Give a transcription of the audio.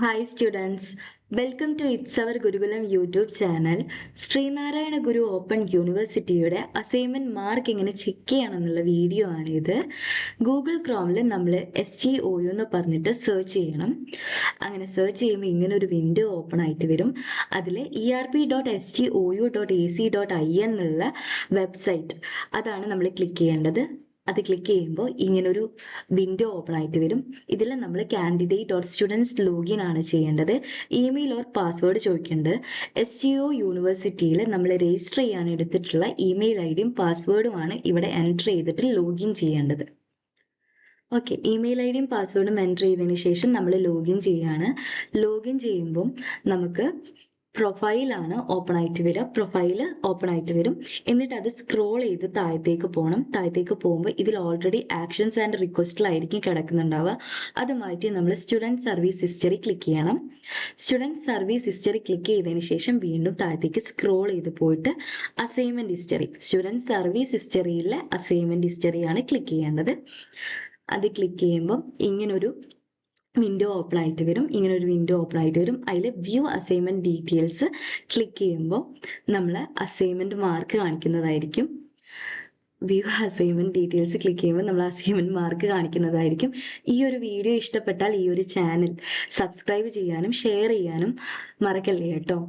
Hi students, welcome to It's Our Gurukulam YouTube channel. Sreenarayana Guru open യൂണിവേഴ്സിറ്റിയുടെ assignment mark എങ്ങനെ check ചെയ്യണമെന്നുള്ള video ആണിത്. Google ക്രോമിൽ നമ്മൾ SGOU എന്ന് പറഞ്ഞിട്ട് സെർച്ച് ചെയ്യണം. അങ്ങനെ സെർച്ച് ചെയ്യുമ്പോൾ ഇങ്ങനെ ഒരു വിൻഡോ ഓപ്പൺ ആയിട്ട് വരും. അതിൽ erp.sgou.ac.in എന്നുള്ള വെബ്സൈറ്റ് അതാണ് നമ്മൾ ക്ലിക്ക് ചെയ്യേണ്ടത്. അത് ക്ലിക്ക് ചെയ്യുമ്പോൾ ഇങ്ങനൊരു വിൻഡോ ഓപ്പൺ ആയിട്ട് വരും. ഇതിൽ നമ്മൾ കാൻഡിഡേറ്റ് ഓർ സ്റ്റുഡൻസ് ലോഗിൻ ആണ് ചെയ്യേണ്ടത്. ഇമെയിൽ ഓർ പാസ്വേഡ് ചോദിക്കേണ്ടത്. SGO യൂണിവേഴ്സിറ്റിയിൽ നമ്മൾ രജിസ്റ്റർ ചെയ്യാൻ എടുത്തിട്ടുള്ള ഇമെയിൽ ഐഡിയും പാസ്വേഡുമാണ് ഇവിടെ എൻറ്റർ ചെയ്തിട്ട് ലോഗിൻ ചെയ്യേണ്ടത്. ഓക്കെ, ഇമെയിൽ ഐഡിയും പാസ്വേഡും എൻറ്റർ ചെയ്തതിന് ശേഷം നമ്മൾ ലോഗിൻ ചെയ്യാണ്. ലോഗിൻ ചെയ്യുമ്പം നമുക്ക് പ്രൊഫൈലാണ് ഓപ്പൺ ആയിട്ട് വരിക. പ്രൊഫൈല് ഓപ്പൺ ആയിട്ട് വരും. എന്നിട്ട് അത് സ്ക്രോൾ ചെയ്ത് താഴത്തേക്ക് പോകണം. താഴത്തേക്ക് പോകുമ്പോൾ ഇതിൽ ഓൾറെഡി ആക്ഷൻസ് ആൻഡ് റിക്വസ്റ്റിലായിരിക്കും കിടക്കുന്നുണ്ടാവുക. അത് മാറ്റി നമ്മൾ സ്റ്റുഡൻറ് സർവീസ് ഹിസ്റ്ററി ക്ലിക്ക് ചെയ്യണം. സ്റ്റുഡൻറ് സർവീസ് ഹിസ്റ്ററി ക്ലിക്ക് ചെയ്തതിന് ശേഷം വീണ്ടും താഴത്തേക്ക് സ്ക്രോൾ ചെയ്ത് പോയിട്ട് അസൈൻമെന്റ് ഹിസ്റ്ററി, സ്റ്റുഡൻറ് സർവീസ് ഹിസ്റ്ററിയിലെ അസൈൻമെന്റ് ഹിസ്റ്ററിയാണ് ക്ലിക്ക് ചെയ്യേണ്ടത്. അത് ക്ലിക്ക് ചെയ്യുമ്പം ഇങ്ങനൊരു വിൻഡോ ഓപ്പൺ ആയിട്ട് വരും. അതിൽ വ്യൂ അസൈൻമെന്റ് ഡീറ്റെയിൽസ് ക്ലിക്ക് ചെയ്യുമ്പോൾ നമ്മൾ അസൈൻമെന്റ് മാർക്ക് കാണിക്കുന്നതായിരിക്കും. വ്യൂ അസൈൻമെന്റ് ഡീറ്റെയിൽസ് ക്ലിക്ക് ചെയ്യുമ്പോൾ നമ്മൾ അസൈൻമെന്റ് മാർക്ക് കാണിക്കുന്നതായിരിക്കും. ഈ ഒരു വീഡിയോ ഇഷ്ടപ്പെട്ടാൽ ഈ ഒരു ചാനൽ സബ്സ്ക്രൈബ് ചെയ്യാനും ഷെയർ ചെയ്യാനും മറക്കല്ലേ കേട്ടോ.